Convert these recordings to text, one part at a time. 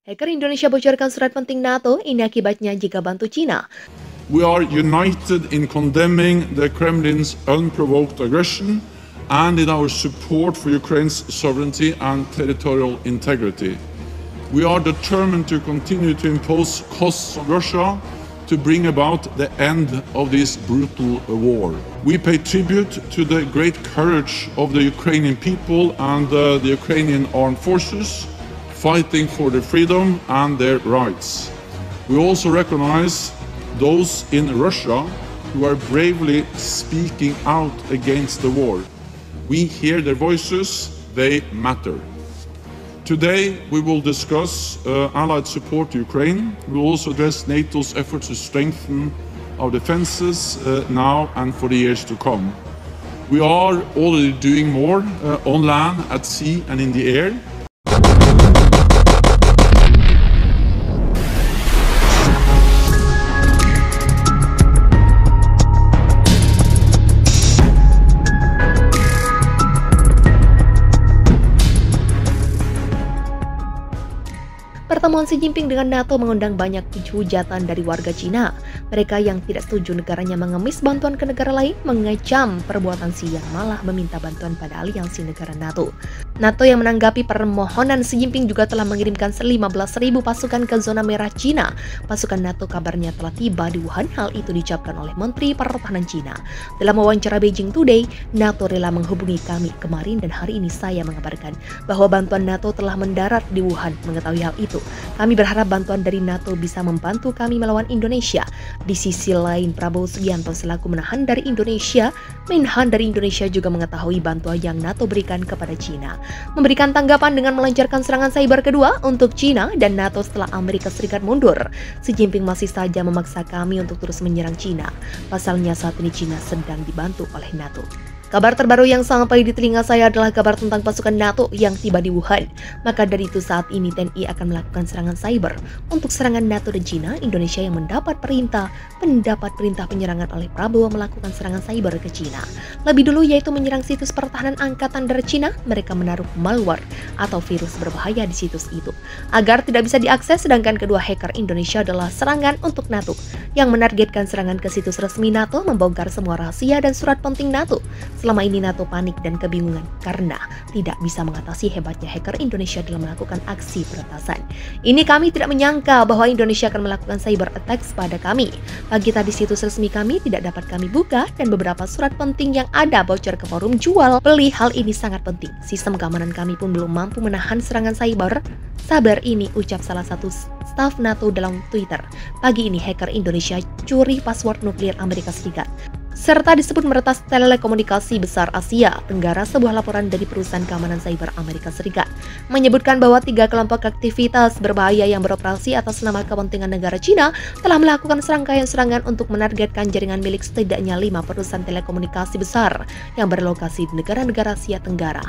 Hacker Indonesia bocorkan surat penting NATO, ini akibatnya jika bantu Cina. We are united in condemning the Kremlin's unprovoked aggression and in our support for Ukraine's sovereignty and territorial integrity. We are determined to continue to impose costs on Russia to bring about the end of this brutal war. We pay tribute to the great courage of the Ukrainian people and the Ukrainian armed forces fighting for their freedom and their rights. We also recognize those in Russia who are bravely speaking out against the war. We hear their voices, they matter. Today we will discuss Allied support to Ukraine. We will also address NATO's efforts to strengthen our defenses now and for the years to come. We are already doing more on land, at sea and in the air. Pertemuan Xi Jinping dengan NATO mengundang banyak hujatan dari warga Cina. Mereka yang tidak setuju negaranya mengemis bantuan ke negara lain mengecam perbuatan Xi yang malah meminta bantuan pada aliansi negara NATO. NATO yang menanggapi permohonan Xi Jinping juga telah mengirimkan 15.000 pasukan ke zona merah Cina. Pasukan NATO kabarnya telah tiba di Wuhan, hal itu diucapkan oleh Menteri Pertahanan Cina. Dalam wawancara Beijing Today, NATO rela menghubungi kami kemarin dan hari ini saya mengabarkan bahwa bantuan NATO telah mendarat di Wuhan. Mengetahui hal itu, kami berharap bantuan dari NATO bisa membantu kami melawan Indonesia. Di sisi lain, Prabowo Subianto selaku Menhan dari Indonesia juga mengetahui bantuan yang NATO berikan kepada Cina. Memberikan tanggapan dengan melancarkan serangan cyber kedua untuk Cina dan NATO setelah Amerika Serikat mundur. Xi Jinping masih saja memaksa kami untuk terus menyerang Cina. Pasalnya saat ini Cina sedang dibantu oleh NATO. Kabar terbaru yang sampai di telinga saya adalah kabar tentang pasukan NATO yang tiba di Wuhan. Maka dari itu saat ini TNI akan melakukan serangan cyber untuk serangan NATO dan Cina. Indonesia yang mendapat perintah penyerangan oleh Prabowo melakukan serangan cyber ke Cina. Lebih dulu yaitu menyerang situs pertahanan angkatan darat Cina. Mereka menaruh malware atau virus berbahaya di situs itu agar tidak bisa diakses, sedangkan kedua hacker Indonesia adalah serangan untuk NATO yang menargetkan serangan ke situs resmi NATO, membongkar semua rahasia dan surat penting NATO. Selama ini NATO panik dan kebingungan karena tidak bisa mengatasi hebatnya hacker Indonesia dalam melakukan aksi peretasan. Ini kami tidak menyangka bahwa Indonesia akan melakukan cyber attacks pada kami. Pagi tadi situs resmi kami tidak dapat kami buka dan beberapa surat penting yang ada bocor ke forum jual beli. Hal ini sangat penting. Sistem keamanan kami pun belum mampu menahan serangan cyber. Sabar ini, ucap salah satu staf NATO dalam Twitter. Pagi ini hacker Indonesia curi password nuklir Amerika Serikat serta disebut meretas telekomunikasi besar Asia Tenggara. Sebuah laporan dari perusahaan keamanan cyber Amerika Serikat menyebutkan bahwa 3 kelompok aktivitas berbahaya yang beroperasi atas nama kepentingan negara Cina telah melakukan serangkaian serangan untuk menargetkan jaringan milik setidaknya 5 perusahaan telekomunikasi besar yang berlokasi di negara-negara Asia Tenggara.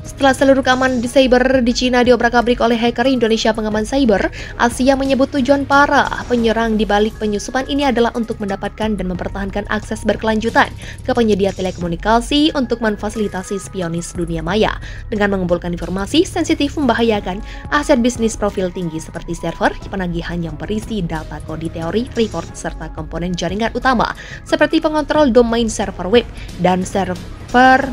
Setelah seluruh keamanan di cyber di Cina diobrak-abrik oleh hacker Indonesia, pengaman cyber Asia menyebut tujuan para penyerang di balik penyusupan ini adalah untuk mendapatkan dan mempertahankan akses berkelanjutan ke penyedia telekomunikasi untuk memfasilitasi spionis dunia maya dengan mengumpulkan informasi sensitif membahayakan aset bisnis profil tinggi seperti server, penagihan yang berisi data kode teori, report, serta komponen jaringan utama seperti pengontrol domain server web dan server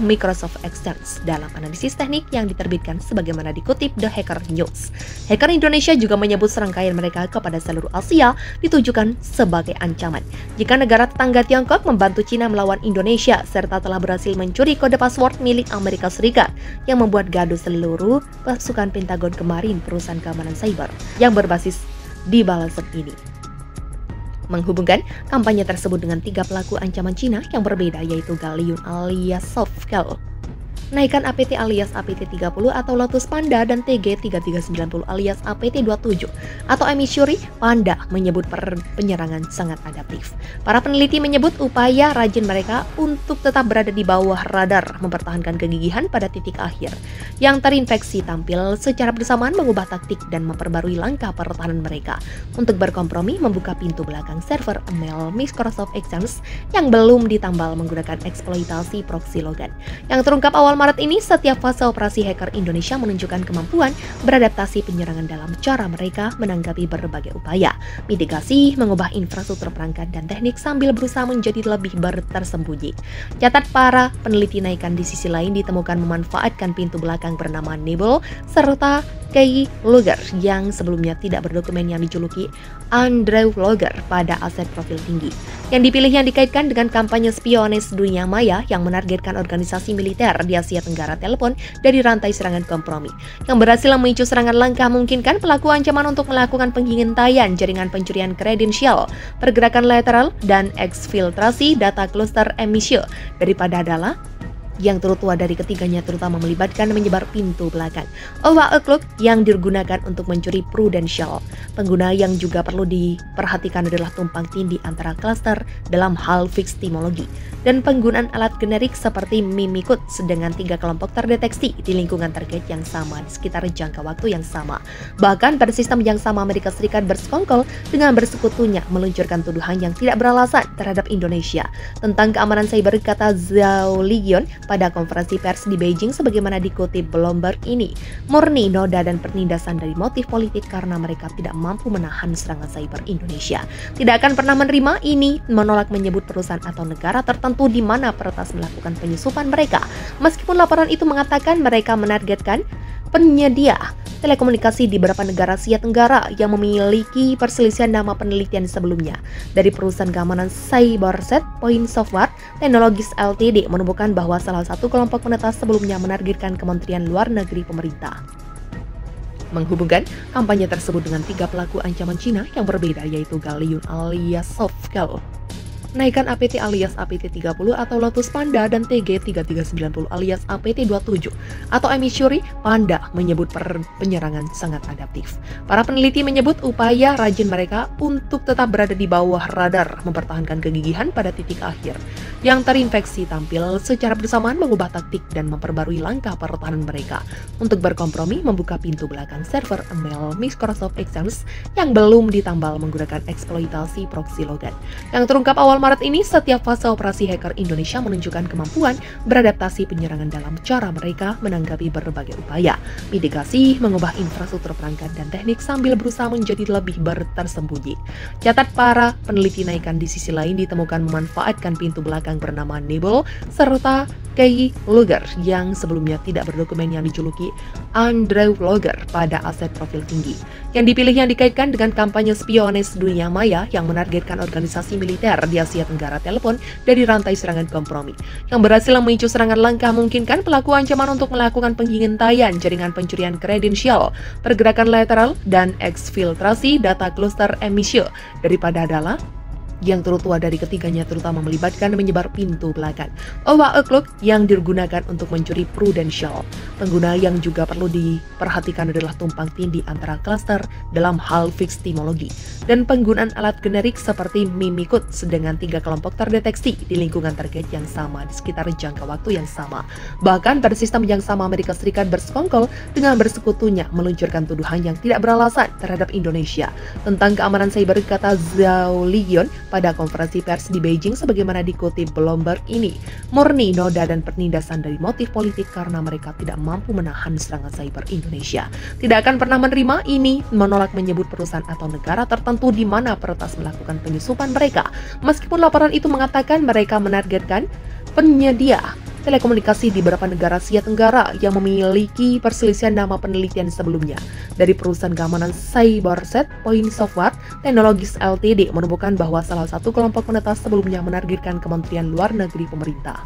Microsoft Exchange dalam analisis teknik yang diterbitkan sebagaimana dikutip The Hacker News. Hacker Indonesia juga menyebut serangkaian mereka kepada seluruh Asia ditujukan sebagai ancaman jika negara tetangga Tiongkok membantu Cina melawan Indonesia serta telah berhasil mencuri kode password milik Amerika Serikat yang membuat gaduh seluruh pasukan Pentagon kemarin. Perusahaan keamanan cyber yang berbasis di Balasan ini menghubungkan kampanye tersebut dengan 3 pelaku ancaman Cina yang berbeda, yaitu Gallium alias Softgel, Naikan APT alias APT-30 atau Lotus Panda, dan TG-3390 alias APT-27 atau Emissuri Panda menyebut penyerangan sangat adaptif. Para peneliti menyebut upaya rajin mereka untuk tetap berada di bawah radar mempertahankan kegigihan pada titik akhir yang terinfeksi tampil secara bersamaan mengubah taktik dan memperbarui langkah pertahanan mereka untuk berkompromi membuka pintu belakang server email Microsoft Exchange yang belum ditambal menggunakan eksploitasi proxy logan yang terungkap awal Maret ini, setiap fase operasi hacker Indonesia menunjukkan kemampuan beradaptasi penyerangan dalam cara mereka menanggapi berbagai upaya, mitigasi, mengubah infrastruktur perangkat dan teknik sambil berusaha menjadi lebih tersembunyi. Catat para peneliti naikan di sisi lain ditemukan memanfaatkan pintu belakang bernama Nebel serta Key Logger yang sebelumnya tidak berdokumen yang dijuluki Andrew Logger pada aset profil tinggi. Yang dipilih yang dikaitkan dengan kampanye spionis dunia maya yang menargetkan organisasi militer di Asia Tenggara telepon dari rantai serangan kompromi. Yang berhasil memicu serangan langkah memungkinkan pelaku ancaman untuk melakukan pengintaian jaringan pencurian kredensial, pergerakan lateral, dan eksfiltrasi data cluster emisio daripada adalah yang tertua dari ketiganya terutama melibatkan menyebar pintu belakang. Overclock yang digunakan untuk mencuri prudential. Pengguna yang juga perlu diperhatikan adalah tumpang tindih antara klaster dalam hal victimologi dan penggunaan alat generik seperti Mimikut dengan 3 kelompok terdeteksi di lingkungan target yang sama di sekitar jangka waktu yang sama. Bahkan pada sistem yang sama Amerika Serikat bersekongkol dengan bersekutunya meluncurkan tuduhan yang tidak beralasan terhadap Indonesia tentang keamanan cyber, kata Zhao Lijian pada konferensi pers di Beijing sebagaimana dikutip Bloomberg. Ini murni noda dan penindasan dari motif politik karena mereka tidak mampu menahan serangan cyber Indonesia. Tidak akan pernah menerima ini, menolak menyebut perusahaan atau negara tertentu di mana peretas melakukan penyusupan mereka. Meskipun laporan itu mengatakan mereka menargetkan penyedia telekomunikasi di beberapa negara Asia Tenggara yang memiliki perselisihan nama penelitian sebelumnya. Dari perusahaan keamanan Cyberset Point Software Technologies Ltd menemukan bahwa salah satu kelompok penetas sebelumnya menargetkan Kementerian Luar Negeri pemerintah. Menghubungkan kampanye tersebut dengan 3 pelaku ancaman Cina yang berbeda, yaitu Gallium alias Softgel, Naikan APT alias APT-30 atau Lotus Panda, dan TG-3390 alias APT-27 atau Emissary Panda menyebut penyerangan sangat adaptif. Para peneliti menyebut upaya rajin mereka untuk tetap berada di bawah radar mempertahankan kegigihan pada titik akhir yang terinfeksi tampil secara bersamaan mengubah taktik dan memperbarui langkah pertahanan mereka untuk berkompromi membuka pintu belakang server email Microsoft Exchange yang belum ditambal menggunakan eksploitasi proxy logat. Yang terungkap awal Maret ini, setiap fase operasi hacker Indonesia menunjukkan kemampuan beradaptasi penyerangan dalam cara mereka menanggapi berbagai upaya, mitigasi, mengubah infrastruktur perangkat dan teknik sambil berusaha menjadi lebih tersembunyi. Catat para peneliti naikan di sisi lain ditemukan memanfaatkan pintu belakang bernama Nebel serta Key Logger yang sebelumnya tidak berdokumen yang dijuluki Andrew Logger pada aset profil tinggi. Yang dipilih yang dikaitkan dengan kampanye spionis dunia maya yang menargetkan organisasi militer di Asia Tenggara telepon dari rantai serangan kompromi. Yang berhasil memicu serangan langkah memungkinkan pelaku ancaman untuk melakukan pengintaian jaringan pencurian kredensial, pergerakan lateral, dan eksfiltrasi data cluster emisio daripada adalah yang tertua dari ketiganya terutama melibatkan menyebar pintu belakang. Overclock yang digunakan untuk mencuri prudential. Pengguna yang juga perlu diperhatikan adalah tumpang tindih antara klaster dalam hal victimologi dan penggunaan alat generik seperti Mimikut dengan 3 kelompok terdeteksi di lingkungan target yang sama di sekitar jangka waktu yang sama. Bahkan pada sistem yang sama Amerika Serikat bersekongkol dengan bersekutunya meluncurkan tuduhan yang tidak beralasan terhadap Indonesia tentang keamanan cyber, kata Zhao Lijian pada konferensi pers di Beijing sebagaimana dikutip Bloomberg. Ini murni noda dan penindasan dari motif politik karena mereka tidak mampu menahan serangan cyber Indonesia. Tidak akan pernah menerima ini, menolak menyebut perusahaan atau negara tertentu di mana peretas melakukan penyusupan mereka. Meskipun laporan itu mengatakan mereka menargetkan penyedia telekomunikasi di beberapa negara Asia Tenggara yang memiliki perselisihan nama penelitian sebelumnya. Dari perusahaan keamanan Cyberset Point Software Technologies Ltd menemukan bahwa salah satu kelompok penetas sebelumnya menargetkan Kementerian Luar Negeri pemerintah.